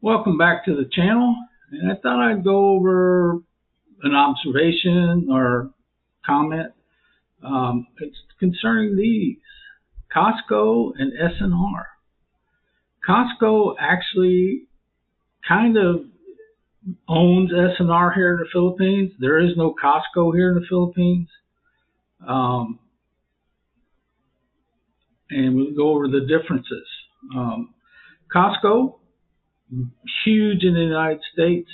Welcome back to the channel. And I thought I'd go over an observation or comment. It's concerning these Costco and S&R. Costco actually kind of owns S&R here in the Philippines. There is no Costco here in the Philippines. And we'll go over the differences. Costco, huge in the United States.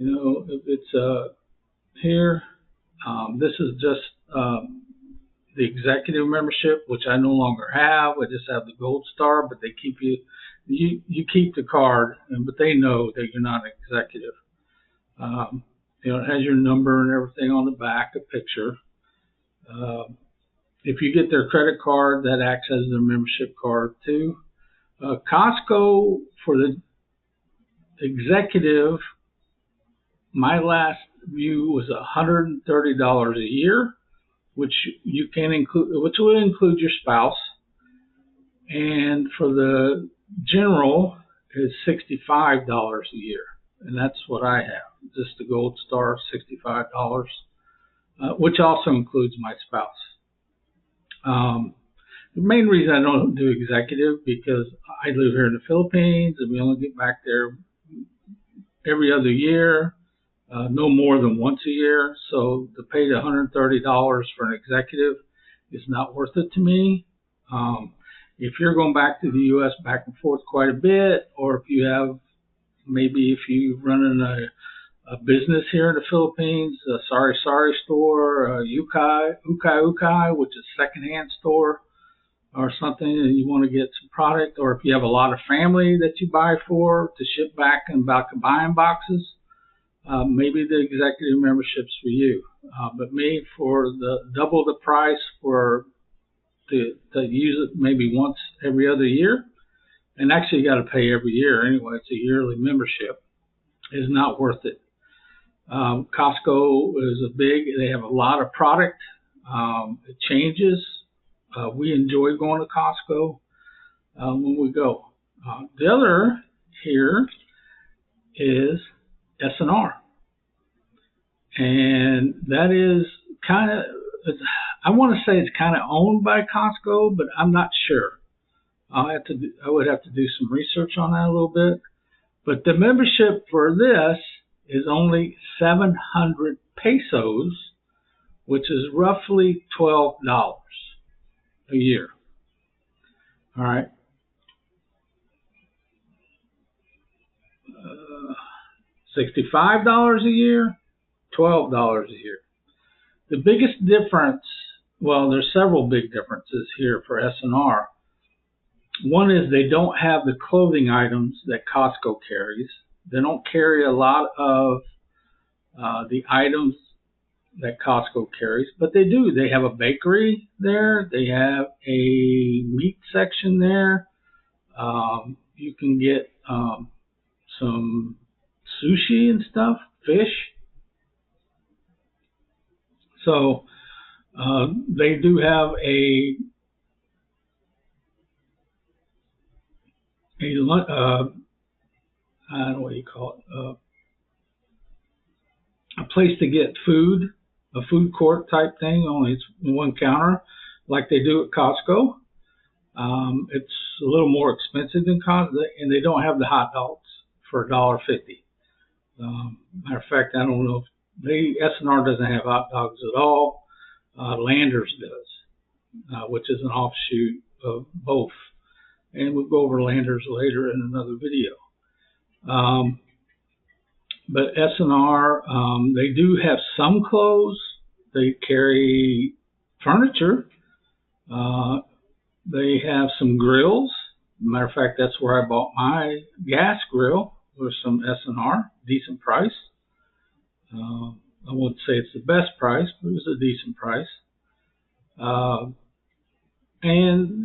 If it's here, this is just the executive membership, which I no longer have. I just have the gold star, but they keep you keep the card, but they know that you're not an executive. It has your number and everything on the back, a picture. If you get their credit card, that acts as their membership card too. Costco, for the executive, my last view was $130 a year, which you can include, which will include your spouse. And for the general is $65 a year, and that's what I have. Just the gold star, $65, which also includes my spouse. The main reason I don't do executive because I live here in the Philippines and we only get back there every other year, no more than once a year. So to pay the $130 for an executive is not worth it to me. If you're going back to the U.S. back and forth quite a bit, or if you have, maybe if you're running a business here in the Philippines, a Sari Sari store, a Ukay, which is a secondhand store or something, and you want to get some product, or if you have a lot of family that you buy for to ship back in bulk buying boxes, maybe the executive membership's for you. But me, for the double the price to use it maybe once every other year, and actually you got to pay every year anyway, it's a yearly membership, is not worth it. Costco is they have a lot of product. It changes. We enjoy going to Costco when we go. The other here is S&R. And that is kind of, I want to say it's kind of owned by Costco, but I'm not sure. I would have to do some research on that a little bit. But the membership for this is only 700 pesos, which is roughly $12 a year. All right. $65 a year, $12 a year. The biggest difference, well, there's several big differences here for S&R. One is they don't have the clothing items that Costco carries. They don't carry a lot of the items that Costco carries, but they do. They have a bakery there. They have a meat section there. You can get some sushi and stuff, fish. So they do have a I don't know what you call it, a place to get food, a food court type thing, only it's one counter like they do at Costco. It's a little more expensive than Costco, and they don't have the hot dogs for $1.50. Matter of fact, I don't know if S&R doesn't have hot dogs at all. Landers does, which is an offshoot of both. And we'll go over Landers later in another video. But S&R, they do have some clothes. They carry furniture. They have some grills. Matter of fact, that's where I bought my gas grill with some S&R, decent price. I wouldn't say it's the best price, but it was a decent price. And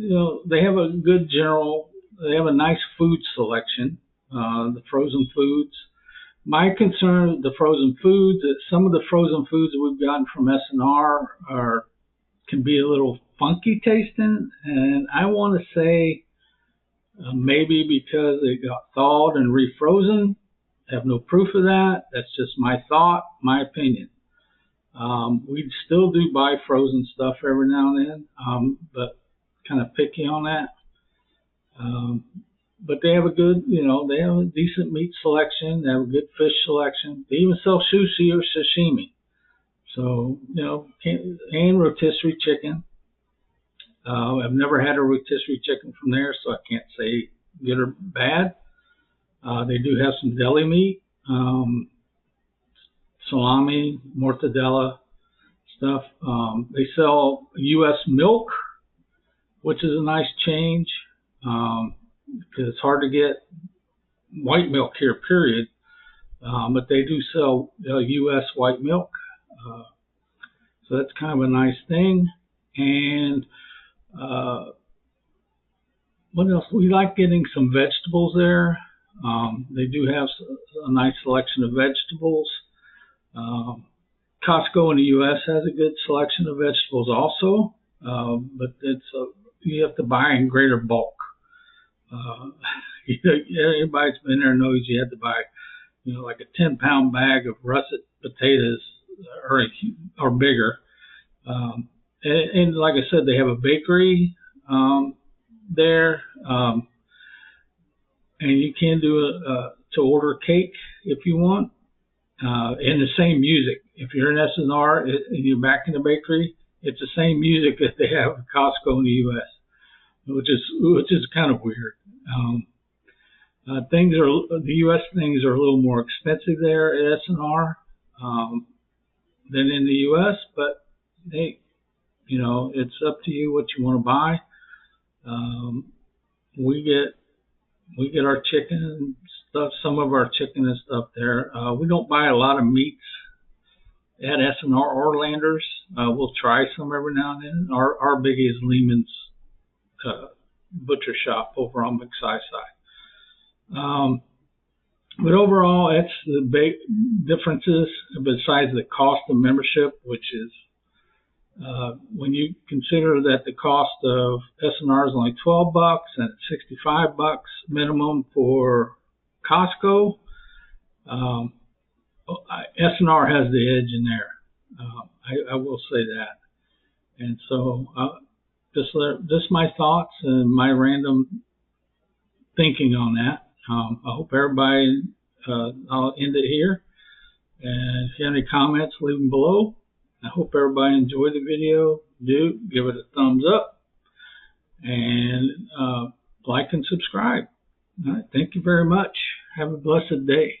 they have a good they have a nice food selection, the frozen foods. My concern with the frozen foods is some of the frozen foods that we've gotten from S&R are can be a little funky tasting, and I want to say maybe because it got thawed and refrozen. I have no proof of that. That's just my thought, my opinion. We still do buy frozen stuff every now and then, but kind of picky on that. Um, but they have a good, they have a decent meat selection. They have a good fish selection. They even sell sushi or sashimi. So, and rotisserie chicken. I've never had a rotisserie chicken from there, so I can't say good or bad. They do have some deli meat, salami, mortadella stuff. They sell U.S. milk, which is a nice change because it's hard to get white milk here, period. But they do sell U.S. white milk. So that's kind of a nice thing. And what else? We like getting some vegetables there. They do have a nice selection of vegetables. Costco in the U.S. has a good selection of vegetables also, but you have to buy in greater bulk. Anybody that's been there knows you have to buy, like a 10-pound bag of russet potatoes or bigger. And like I said, they have a bakery there, and you can do to order cake if you want, and the same music. If you're in SNR and you're back in the bakery, it's the same music that they have at Costco in the U.S., which is kind of weird. The U.S. things are a little more expensive there at SNR than in the U.S., but hey, it's up to you what you want to buy. We get our chicken and stuff, some of our chicken and stuff there. We don't buy a lot of meats at SNR or Landers. We'll try some every now and then. Our biggie is Lehman's butcher shop over on McSci side. But overall, that's the big differences besides the cost of membership, which is when you consider that the cost of SNR is only $12 and $65 minimum for Costco, SNR has the edge in there. I will say that. And so just my thoughts and my random thinking on that. I hope everybody, I'll end it here. And if you have any comments, leave them below. I hope everybody enjoyed the video. Do give it a thumbs up and like and subscribe. All right, thank you very much. Have a blessed day.